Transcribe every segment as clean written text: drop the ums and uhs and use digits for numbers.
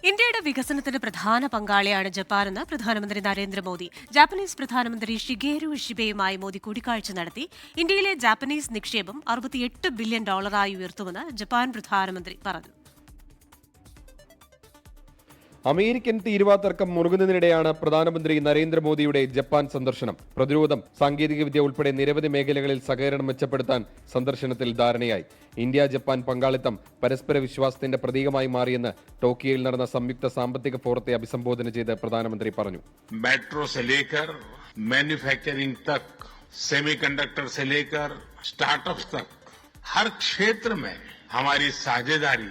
ഇന്ത്യയുടെ വികസനത്തിന് പ്രധാന പങ്കാളിയാണ് ജപ്പാനെന്ന് പ്രധാനമന്ത്രി നരേന്ദ്രമോദി. ജാപ്പനീസ് പ്രധാനമന്ത്രി ഷിഗേരു ഇഷിബയുമായി മോദി കൂടിക്കാഴ്ച നടത്തി. ഇന്ത്യയിലെ ജാപ്പനീസ് നിക്ഷേപം $68 ബില്യൺ ഉയർത്തുമെന്ന് ജപ്പാൻ പ്രധാനമന്ത്രി പറഞ്ഞു. അമേരിക്കൻ തീരുവ തർക്കം മുറുകുന്നതിനിടെയാണ് പ്രധാനമന്ത്രി നരേന്ദ്രമോദിയുടെ ജപ്പാൻ സന്ദർശനം. പ്രതിരോധം, സാങ്കേതികവിദ്യ ഉൾപ്പെടെ നിരവധി മേഖലകളിൽ സഹകരണം മെച്ചപ്പെടുത്താൻ സന്ദർശനത്തിൽ ധാരണയായി. ഇന്ത്യ ജപ്പാൻ പങ്കാളിത്തം പരസ്പര വിശ്വാസത്തിന്റെ പ്രതീകമായി മാറിയെന്ന് ടോക്കിയോയിൽ നടന്ന സംയുക്ത സാമ്പത്തിക ഫോറത്തെ അഭിസംബോധന ചെയ്ത് പ്രധാനമന്ത്രി പറഞ്ഞു. मेट्रो से लेकर मैन्युफैक्चरिंग तक, सेमीकंडक्टर से लेकर स्टार्टअप्स तक, हर क्षेत्र में हमारी साझेदारी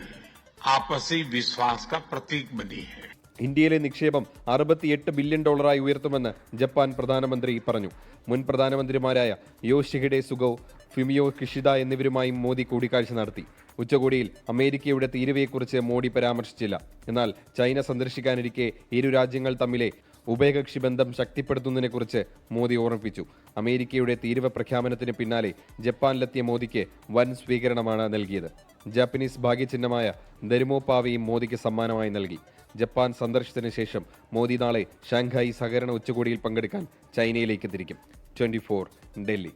आपसी विश्वास का प्रतीक बनी है. ഇന്ത്യയിലെ നിക്ഷേപം $68 ബില്യൺ ഉയർത്തുമെന്ന് ജപ്പാൻ പ്രധാനമന്ത്രി പറഞ്ഞു. മുൻ പ്രധാനമന്ത്രിമാരായ യോഷിഹിഡെ സുഗോ, ഫുമിയോ കിഷിദ എന്നിവരുമായും മോദി കൂടിക്കാഴ്ച നടത്തി. ഉച്ചകോടിയിൽ അമേരിക്കയുടെ തീരുവയെക്കുറിച്ച് മോദി പരാമർശിച്ചില്ല. എന്നാൽ ചൈന സന്ദർശിക്കാനിരിക്കെ ഇരു രാജ്യങ്ങൾ തമ്മിലെ ഉഭയകക്ഷി ബന്ധം ശക്തിപ്പെടുത്തുന്നതിനെക്കുറിച്ച് മോദി ഓർമ്മിപ്പിച്ചു. അമേരിക്കയുടെ തീരുവ പ്രഖ്യാപനത്തിന് പിന്നാലെ ജപ്പാനിലെത്തിയ മോദിക്ക് വൻ സ്വീകരണമാണ് നൽകിയത്. ജാപ്പനീസ് ഭാഗ്യചിഹ്നമായ ദരുമോപാവയും മോദിക്ക് സമ്മാനമായി നൽകി. ജപ്പാൻ സന്ദർശനത്തിന് ശേഷം മോദി നാളെ ഷാങ്ഹായി സഹകരണ ഉച്ചകോടിയിൽ പങ്കെടുക്കാൻ ചൈനയിലേക്ക് തിരിക്കും. 24 ഡൽഹി.